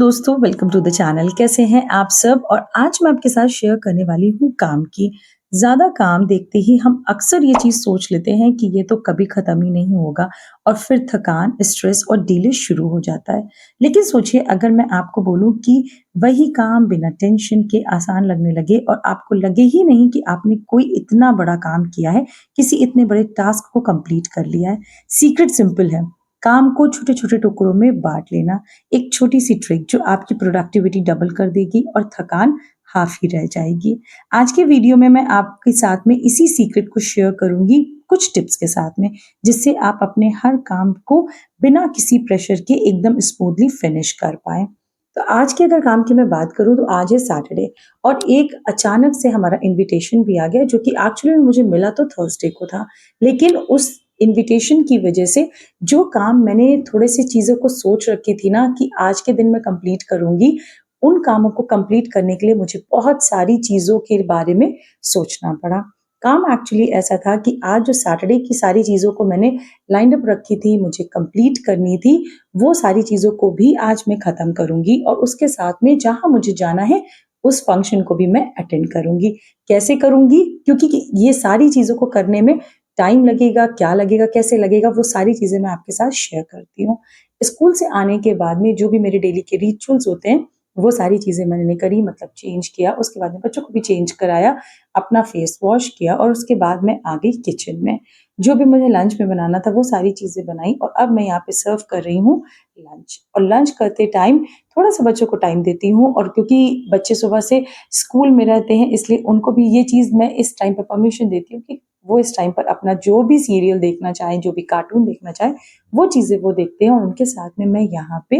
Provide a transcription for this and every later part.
दोस्तों, welcome to the channel. कैसे हैं आप सब? और आज मैं आपके साथ शेयर करने वाली हूँ काम की। ज़्यादा काम देखते ही हम अक्सर ये चीज़ सोच लेते हैं कि ये तो कभी ख़त्म ही नहीं होगा और फिर थकान, स्ट्रेस और डिले शुरू हो जाता है। लेकिन सोचिए, अगर मैं आपको बोलूँ कि वही काम बिना टेंशन के आसान लगने लगे और आपको लगे ही नहीं कि आपने कोई इतना बड़ा काम किया है, किसी इतने बड़े टास्क को कंप्लीट कर लिया है। सीक्रेट सिंपल है, काम को छोटे-छोटे टुकड़ों में बाँट लेना। एक छोटी-सी ट्रिक जो आपकी प्रोडक्टिविटी डबल कर देगी और थकान हाफ ही रह जाएगी। आज के वीडियो में मैं आपके साथ में इसी सीक्रेट को शेयर करूँगी कुछ टिप्स के साथ में, जिससे आप अपने हर काम को बिना किसी प्रेशर के एकदम स्मूथली फिनिश कर पाएँ। तो आज के अगर काम की मैं बात करूँ तो आज है सैटरडे और एक अचानक से हमारा इन्विटेशन भी आ गया, जो कि एक्चुअली में मुझे मिला तो थर्सडे को था। लेकिन उस इन्विटेशन की वजह से जो काम मैंने थोड़े-सी चीज़ों को सोच रखी थी ना कि आज के दिन मैं कंप्लीट करूँगी, उन कामों को कंप्लीट करने के लिए मुझे बहुत सारी चीज़ों के बारे में सोचना पड़ा। काम एक्चुअली ऐसा था कि आज जो सैटरडे की सारी चीज़ों को मैंने लाइन्ड अप रखी थी, मुझे कंप्लीट करनी थी, वो सारी चीज़ों को भी आज मैं ख़त्म करूँगी और उसके साथ में जहाँ मुझे जाना है, उस फंक्शन को भी मैं अटेंड करूँगी। कैसे करूँगी? क्योंकि ये सारी चीज़ों को करने में टाइम लगेगा, क्या लगेगा, कैसे लगेगा, वो सारी चीज़ें मैं आपके साथ शेयर करती हूँ। स्कूल से आने के बाद में जो भी मेरे डेली के रिचुअल्स होते हैं, वो सारी चीज़ें मैंने करी, मतलब चेंज किया, उसके बाद में बच्चों को भी चेंज कराया, अपना फेस वॉश किया और उसके बाद मैं आ गई किचन में। जो भी मुझे लंच में बनाना था, वो सारी चीज़ें बनाई और अब मैं यहाँ पे सर्व कर रही हूँ लंच। और लंच करते टाइम थोड़ा-सा बच्चों को टाइम देती हूँ और क्योंकि बच्चे सुबह से स्कूल में रहते हैं, इसलिए उनको भी ये चीज़ मैं इस टाइम पे परमिशन देती हूँ कि वो इस टाइम पर अपना जो भी सीरियल देखना चाहें, जो भी कार्टून देखना चाहें, वो चीज़ें वो देखते हैं और उनके साथ में मैं यहाँ पे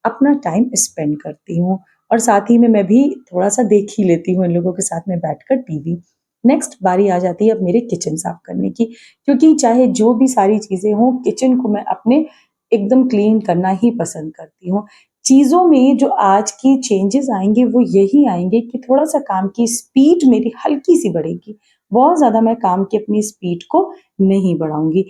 अपना टाइम स्पेंड करती हूँ। और साथ ही में मैं भी थोड़ा-सा देख ही लेती हूँ इन लोगों के साथ में बैठकर टीवी। नेक्स्ट बारी आ जाती है अब मेरे किचन साफ करने की, क्योंकि चाहे जो भी सारी चीज़ें हों, किचन को मैं अपने एकदम क्लीन करना ही पसंद करती हूँ। चीज़ों में जो आज की चेंजेज़ आएँगे, वो यही आएँगे कि थोड़ा-सा काम की स्पीड मेरी हल्की-सी बढ़ेगी। बहुत ज़्यादा मैं काम की अपनी स्पीड को नहीं बढ़ाऊँगी।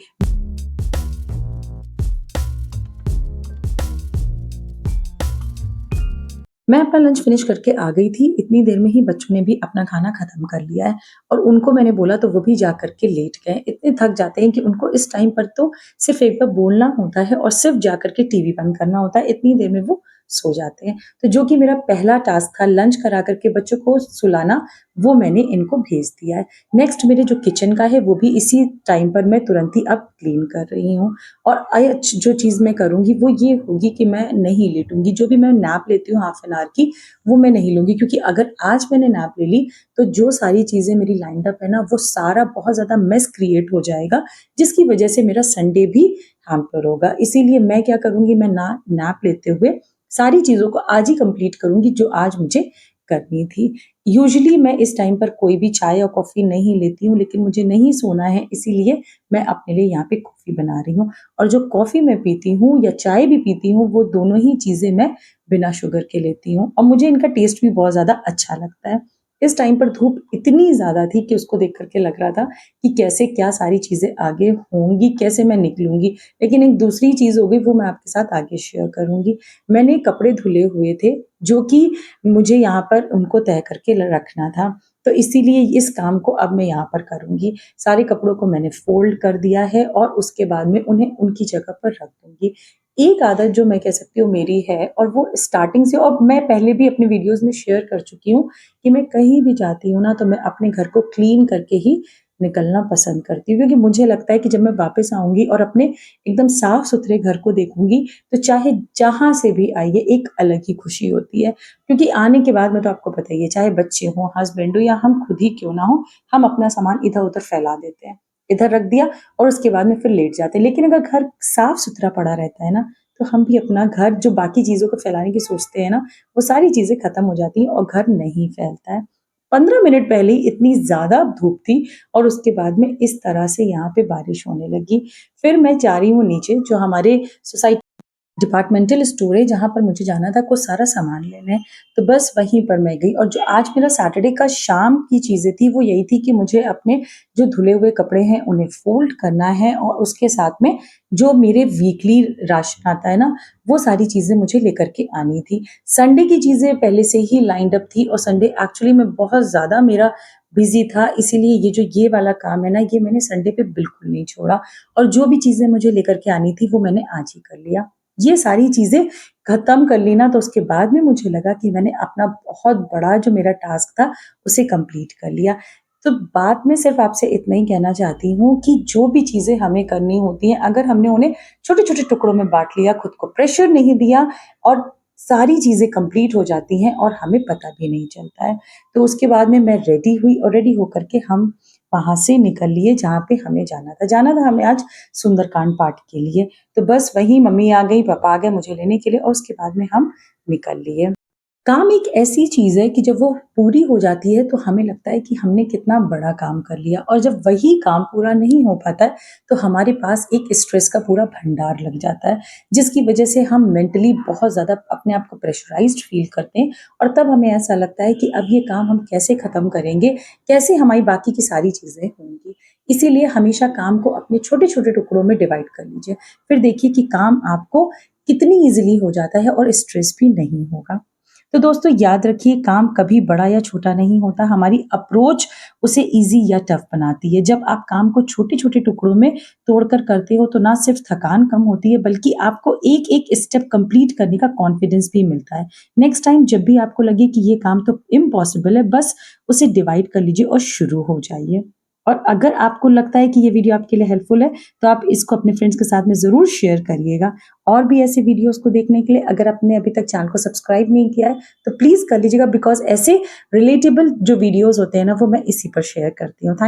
मैं अपना लंच फ़िनिश करके आ गई थी, इतनी देर में ही बच्चों ने भी अपना खाना ख़त्म कर लिया है और उनको मैंने बोला तो वो भी जा कर के लेट गए। इतने थक जाते हैं कि उनको इस टाइम पर तो सिर्फ़ एक बार बोलना होता है और सिर्फ़ जा कर के टीवी बंद करना होता है, इतनी देर में वो सो जाते हैं। तो जो कि मेरा पहला टास्क था लंच करा कर के बच्चों को सुलाना, वो मैंने इनको भेज दिया है। नेक्स्ट मेरे जो किचन का है, वो भी इसी टाइम पर मैं तुरंत ही अब क्लीन कर रही हूँ। और जो चीज़ मैं करूँगी वो ये होगी कि मैं नहीं लेटूँगी। जो भी मैं नैप लेती हूँ हाफ एन आवर की, वो मैं नहीं लूँगी, क्योंकि अगर आज मैंने नैप ले ली, तो जो सारी चीज़ें मेरी लाइन्ड अप है ना, वो सारा बहुत ज़्यादा मेस क्रिएट हो जाएगा, जिसकी वजह से मेरा संडे भी हैम्पर होगा। इसीलिए मैं क्या करूँगी, मैं ना नैप लेते हुए सारी चीज़ों को आज ही कंप्लीट करूँगी जो आज मुझे करनी थी। यूजुअली मैं इस टाइम पर कोई भी चाय या कॉफ़ी नहीं लेती हूँ, लेकिन मुझे नहीं सोना है, इसीलिए मैं अपने लिए यहाँ पे कॉफ़ी बना रही हूँ। और जो कॉफ़ी मैं पीती हूँ या चाय भी पीती हूँ, वो दोनों ही चीज़ें मैं बिना शुगर के लेती हूँ और मुझे इनका टेस्ट भी बहुत ज़्यादा अच्छा लगता है। इस टाइम पर धूप इतनी ज़्यादा थी कि उसको देख कर के लग रहा था कि कैसे क्या सारी चीज़ें आगे होंगी, कैसे मैं निकलूँगी। लेकिन एक दूसरी चीज़ हो गई, वो मैं आपके साथ आगे शेयर करूँगी। मैंने कपड़े धुले हुए थे, जो कि मुझे यहाँ पर उनको तह करके रखना था, तो इसीलिए इस काम को अब मैं यहाँ पर करूँगी। सारे कपड़ों को मैंने फ़ोल्ड कर दिया है और उसके बाद में उन्हें उनकी जगह पर रख दूँगी। एक आदत जो मैं कह सकती हूँ मेरी है, और वो स्टार्टिंग से, और मैं पहले भी अपने वीडियोज़ में शेयर कर चुकी हूँ कि मैं कहीं भी जाती हूँ ना, तो मैं अपने घर को क्लीन करके ही निकलना पसंद करती हूँ, क्योंकि मुझे लगता है कि जब मैं वापस आऊँगी और अपने एकदम साफ-सुथरे घर को देखूँगी, तो चाहे जहाँ से भी आइए, एक अलग ही खुशी होती है। क्योंकि आने के बाद में तो आपको पता ही है, चाहे बच्चे हों, हस्बैंड हो या हम खुद ही क्यों ना हों, हम अपना सामान इधर-उधर फैला देते हैं। इधर रख दिया और उसके बाद में फिर लेट जाते हैं। लेकिन अगर घर साफ-सुथरा पड़ा रहता है ना, तो हम भी अपना घर जो बाकी चीज़ों को फैलाने की सोचते हैं ना, वो सारी चीज़ें खत्म हो जाती हैं और घर नहीं फैलता है। 15 मिनट पहले ही इतनी ज़्यादा धूप थी और उसके बाद में इस तरह से यहाँ पे बारिश होने लगी। फिर मैं जा रही हूँ नीचे, जो हमारे सोसाइटी डिपार्टमेंटल स्टोर है जहाँ पर मुझे जाना था कुछ सारा सामान लेने। तो बस वहीं पर मैं गई और जो आज मेरा सैटरडे का शाम की चीज़ें थी वो यही थी कि मुझे अपने जो धुले हुए कपड़े हैं उन्हें फ़ोल्ड करना है और उसके साथ में जो मेरे वीकली राशन आता है ना, वो सारी चीज़ें मुझे लेकर के आनी थी। संडे की चीज़ें पहले से ही लाइन्ड अप थी और संडे एक्चुअली में बहुत ज़्यादा मेरा बिज़ी था, इसीलिए ये वाला काम है ना, ये मैंने संडे पे बिल्कुल नहीं छोड़ा और जो भी चीज़ें मुझे लेकर के आनी थी वो मैंने आज ही कर लिया। ये सारी चीज़ें खत्म कर ली ना तो उसके बाद में मुझे लगा कि मैंने अपना बहुत बड़ा जो मेरा टास्क था उसे कंप्लीट कर लिया। तो बात मैं सिर्फ़ आपसे इतना ही कहना चाहती हूँ कि जो भी चीज़ें हमें करनी होती हैं, अगर हमने उन्हें छोटे-छोटे टुकड़ों में बाँट लिया, खुद को प्रेशर नहीं दिया और सारी चीज़ें कंप्लीट हो जाती हैं और हमें पता भी नहीं चलता है। तो उसके बाद में मैं रेडी हुई और रेडी होकर के हम वहाँ से निकल लिए जहाँ पे हमें जाना था। जाना था हमें आज सुंदरकांड पाठ के लिए। तो बस वही मम्मी आ गई, पापा आ गए मुझे लेने के लिए और उसके बाद में हम निकल लिए। काम एक ऐसी चीज़ है कि जब वो पूरी हो जाती है तो हमें लगता है कि हमने कितना बड़ा काम कर लिया और जब वही काम पूरा नहीं हो पाता है तो हमारे पास एक स्ट्रेस का पूरा भंडार लग जाता है, जिसकी वजह से हम मेंटली बहुत ज़्यादा अपने आप को प्रेशराइज़्ड फ़ील करते हैं और तब हमें ऐसा लगता है कि अब ये काम हम कैसे ख़त्म करेंगे, कैसे हमारी बाकी की सारी चीज़ें होंगी। इसीलिए हमेशा काम को अपने छोटे-छोटे टुकड़ों में डिवाइड कर लीजिए। फिर देखिए कि काम आपको कितनी ईज़िली हो जाता है और स्ट्रेस भी नहीं होगा। तो दोस्तों याद रखिए काम कभी बड़ा या छोटा नहीं होता, हमारी अप्रोच उसे ईज़ी या टफ़ बनाती है। जब आप काम को छोटे-छोटे टुकड़ों में तोड़कर करते हो तो ना सिर्फ़ थकान कम होती है बल्कि आपको एक-एक स्टेप कंप्लीट करने का कॉन्फिडेंस भी मिलता है। नेक्स्ट टाइम जब भी आपको लगे कि ये काम तो इम्पॉसिबल है, बस उसे डिवाइड कर लीजिए और शुरू हो जाइए। और अगर आपको लगता है कि ये वीडियो आपके लिए हेल्पफुल है, तो आप इसको अपने फ्रेंड्स के साथ में ज़रूर शेयर करिएगा। और भी ऐसे वीडियोज़ को देखने के लिए अगर आपने अभी तक चैनल को सब्सक्राइब नहीं किया है, तो प्लीज़ कर लीजिएगा बिकॉज़ ऐसे रिलेटेबल जो वीडियोज़ होते हैं ना, वो मैं इसी पर शेयर करती हूँ।